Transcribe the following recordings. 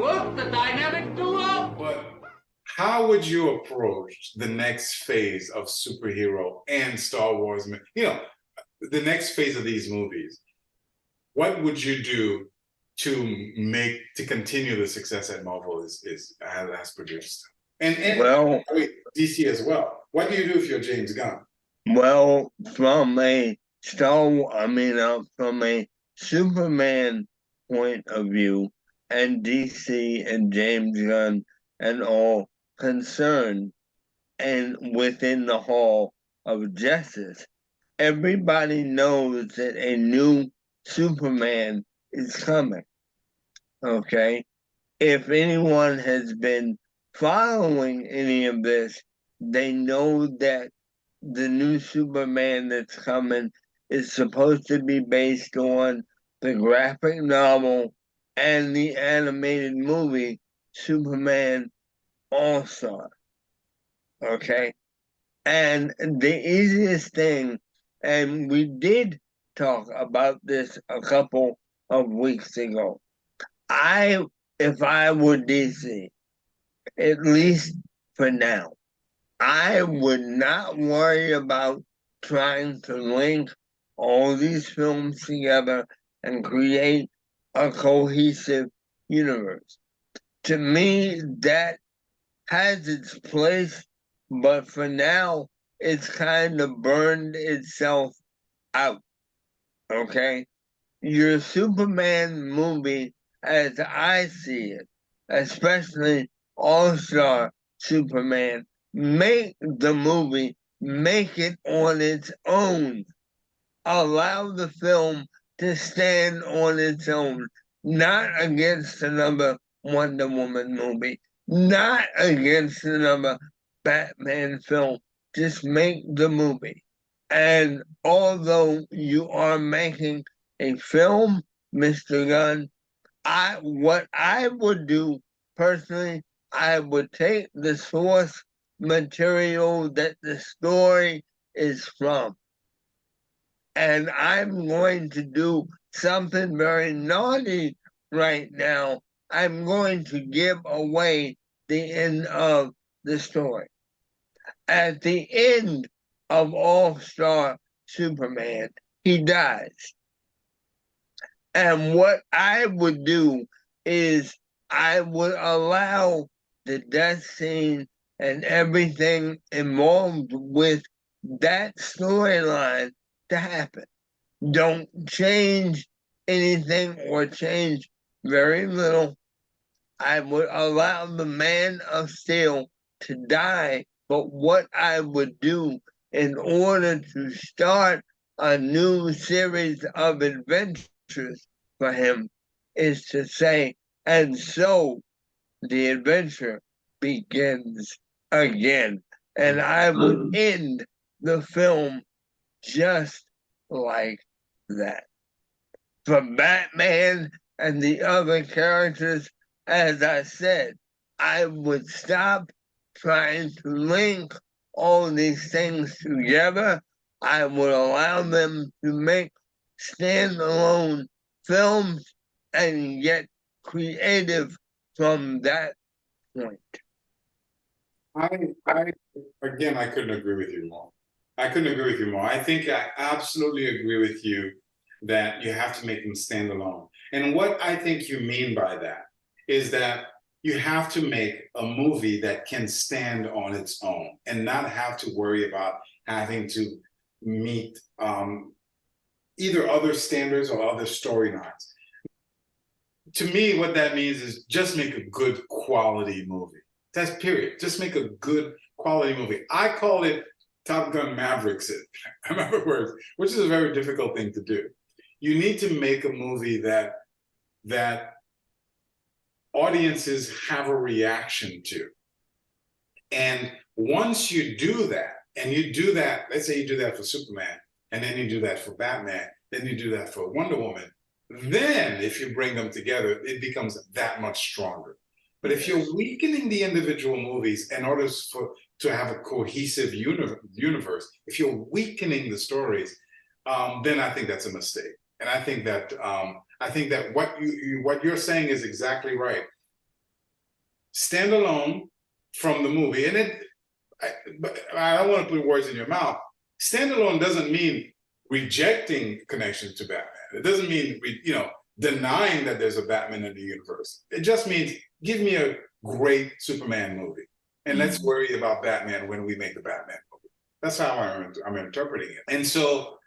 Whoop, the dynamic duo. But how would you approach the next phase of superhero and Star Wars? You know, the next phase of these movies. What would you do to continue the success that Marvel has produced? And Well, wait, DC as well. What do you do if you're James Gunn? well, from a Superman point of view, and DC and James Gunn and all concerned, and within the Hall of Justice, everybody knows that a new Superman is coming. Okay? If anyone has been following any of this, they know that the new Superman that's coming is supposed to be based on the graphic novel and the animated movie Superman All Star. Okay? And the easiest thing, and we did talk about this a couple of weeks ago. If I were DC, at least for now, I would not worry about trying to link all these films together and create a cohesive universe. To me, that has its place, but for now, it's kind of burned itself out. Okay? Your Superman movie, as I see it, especially All Star Superman, make the movie, make it on its own. Allow the film to stand on its own, not against another Wonder Woman movie, not against another Batman film. Just make the movie. And although you are making a film, Mr. Gunn, what I would do personally, I would take the source material that the story is from, and I'm going to do something very naughty right now. I'm going to give away the end of the story. At the end of All Star Superman, he dies. And what I would do is I would allow the death scene and everything involved with that storyline to happen. Don't change anything or change very little. I would allow the Man of Steel to die, but what I would do in order to start a new series of adventures for him is to say, and so the adventure begins again. And I would end the film just like that. For Batman and the other characters, as I said, I would stop trying to link all these things together. I would allow them to make standalone films and get creative from that point. I couldn't agree with you more. I couldn't agree with you more. I think I absolutely agree with you that you have to make them stand alone. And what I think you mean by that is that you have to make a movie that can stand on its own and not have to worry about having to meet either other standards or other storylines. To me, what that means is just make a good quality movie. That's period. Just make a good quality movie. I call it Top Gun Mavericks, I remember words, which is a very difficult thing to do. You need to make a movie that audiences have a reaction to. And once you do that, and you do that, let's say you do that for Superman, and then you do that for Batman, then you do that for Wonder Woman, then if you bring them together, it becomes that much stronger. But if you're weakening the individual movies in order to have a cohesive universe, if you're weakening the stories, then I think that's a mistake. And I think that what you're saying is exactly right. standalone from the movie. And but I don't want to put words in your mouth. Standalone doesn't mean rejecting connections to Batman. It doesn't mean denying that there's a Batman in the universe. It just means give me a great Superman movie, and let's worry about Batman when we make the Batman movie. That's how I'm interpreting it. And so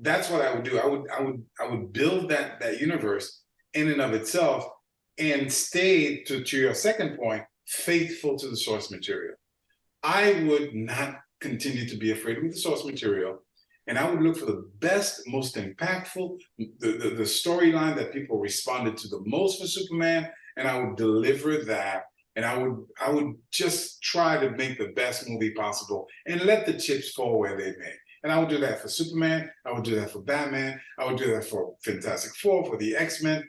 that's what I would do. I would build that universe in and of itself, and stay to your second point, faithful to the source material. I would not continue to be afraid with the source material, and I would look for the best, most impactful, the storyline that people responded to the most for Superman, and I would deliver that. And I would just try to make the best movie possible and let the chips fall where they may. And I would do that for Superman. I would do that for Batman. I would do that for Fantastic Four, for the X-Men.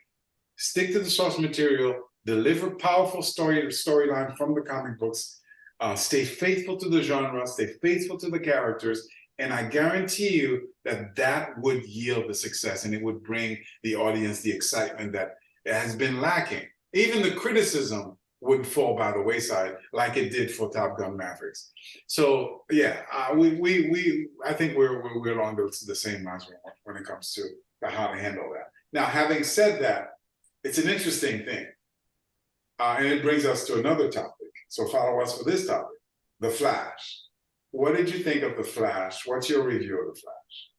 Stick to the source material, deliver powerful storyline from the comic books, stay faithful to the genre, stay faithful to the characters, and I guarantee you that would yield the success, and it would bring the audience the excitement that has been lacking. Even the criticism would fall by the wayside, like it did for Top Gun Mavericks. So yeah, I think we're along the same lines when it comes to how to handle that. Now, having said that, it's an interesting thing, and it brings us to another topic. So follow us for this topic, The Flash. What did you think of The Flash? What's your review of The Flash?